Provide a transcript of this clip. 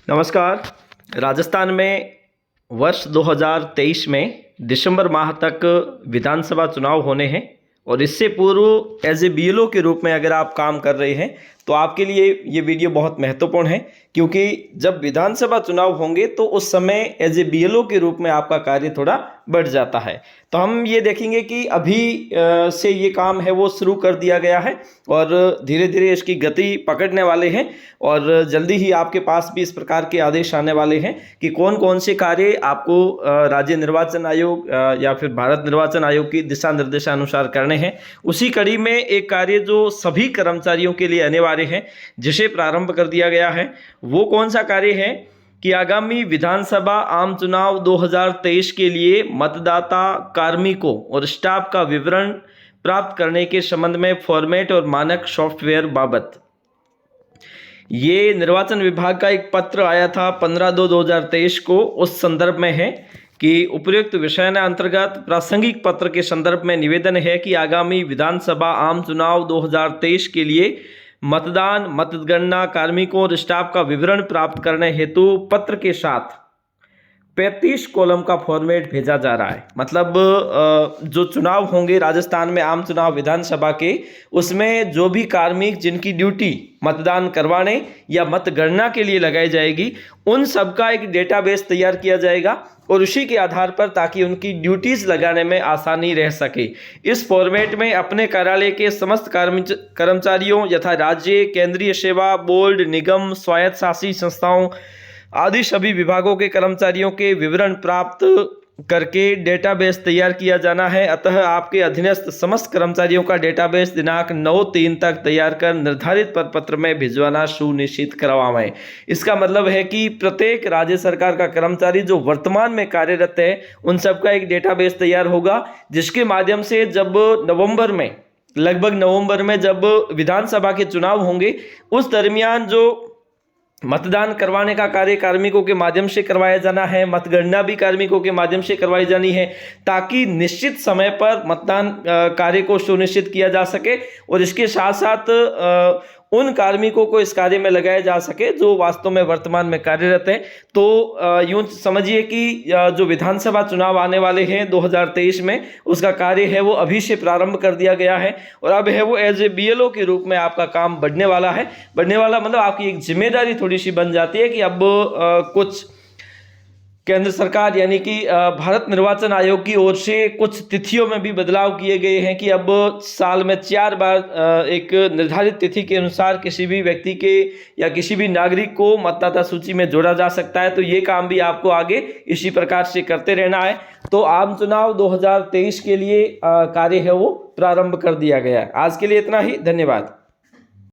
नमस्कार। राजस्थान में वर्ष 2023 में दिसंबर माह तक विधानसभा चुनाव होने हैं और इससे पूर्व एज ए बीएलओ के रूप में अगर आप काम कर रहे हैं तो आपके लिए ये वीडियो बहुत महत्वपूर्ण है, क्योंकि जब विधानसभा चुनाव होंगे तो उस समय एज ए बीएलओ के रूप में आपका कार्य थोड़ा बढ़ जाता है। तो हम ये देखेंगे कि अभी से ये काम है वो शुरू कर दिया गया है और धीरे धीरे इसकी गति पकड़ने वाले हैं और जल्दी ही आपके पास भी इस प्रकार के आदेश आने वाले हैं कि कौन कौन से कार्य आपको राज्य निर्वाचन आयोग या फिर भारत निर्वाचन आयोग की दिशा निर्देशानुसार करने हैं। उसी कड़ी में एक कार्य जो सभी कर्मचारियों के लिए अनिवार्य है, जिसे प्रारंभ कर दिया गया है, वो कौन सा कार्य है कि आगामी विधानसभा आम चुनाव 2023 के लिए मतदाता, कार्मिकों और स्टाफ का विवरण प्राप्त करने के संबंध में फॉर्मेट और मानक सॉफ्टवेयर बाबत ये निर्वाचन विभाग का एक पत्र आया था 15/2/2023 को। उस संदर्भ में है कि उपर्युक्त विषय अंतर्गत प्रासंगिक पत्र के संदर्भ में निवेदन है कि आगामी विधानसभा आम चुनाव 2023 के लिए मतदान, मतगणना, कार्मिकों और स्टाफ का विवरण प्राप्त करने हेतु पत्र के साथ 35 कॉलम का फॉर्मेट भेजा जा रहा है। मतलब जो चुनाव होंगे राजस्थान में आम चुनाव विधानसभा के, उसमें जो भी कार्मिक जिनकी ड्यूटी मतदान करवाने या मतगणना के लिए लगाई जाएगी, उन सबका एक डेटाबेस तैयार किया जाएगा और उसी के आधार पर ताकि उनकी ड्यूटीज लगाने में आसानी रह सके। इस फॉर्मेट में अपने कार्यालय के समस्त कर्मचारियों यथा राज्य, केंद्रीय सेवा बोर्ड, निगम, स्वायत्त शासी संस्थाओं आदि सभी विभागों के कर्मचारियों के विवरण प्राप्त करके डेटाबेस तैयार किया जाना है। अतः आपके अधीनस्थ समस्त कर्मचारियों का डेटाबेस दिनांक 9/3 तक तैयार कर निर्धारित प्रपत्र में भिजवाना सुनिश्चित करवाएं। इसका मतलब है कि प्रत्येक राज्य सरकार का कर्मचारी जो वर्तमान में कार्यरत है, उन सबका एक डेटाबेस तैयार होगा, जिसके माध्यम से जब लगभग नवंबर में जब विधानसभा के चुनाव होंगे, उस दरमियान जो मतदान करवाने का कार्य कार्मिकों के माध्यम से करवाया जाना है, मतगणना भी कार्मिकों के माध्यम से करवाई जानी है, ताकि निश्चित समय पर मतदान कार्य को सुनिश्चित किया जा सके और इसके साथ साथ उन कार्मिकों को इस कार्य में लगाया जा सके जो वास्तव में वर्तमान में कार्यरत हैं। तो यूं समझिए कि जो विधानसभा चुनाव आने वाले हैं 2023 में, उसका कार्य है वो अभी से प्रारंभ कर दिया गया है और अब है वो एज ए बीएलओ के रूप में आपका काम बढ़ने वाला है। बढ़ने वाला मतलब आपकी एक जिम्मेदारी थोड़ी सी बन जाती है कि अब कुछ केंद्र सरकार यानी कि भारत निर्वाचन आयोग की ओर से कुछ तिथियों में भी बदलाव किए गए हैं कि अब साल में 4 बार एक निर्धारित तिथि के अनुसार किसी भी व्यक्ति के या किसी भी नागरिक को मतदाता सूची में जोड़ा जा सकता है। तो ये काम भी आपको आगे इसी प्रकार से करते रहना है। तो आम चुनाव 2023 के लिए कार्य है वो प्रारंभ कर दिया गया है। आज के लिए इतना ही, धन्यवाद।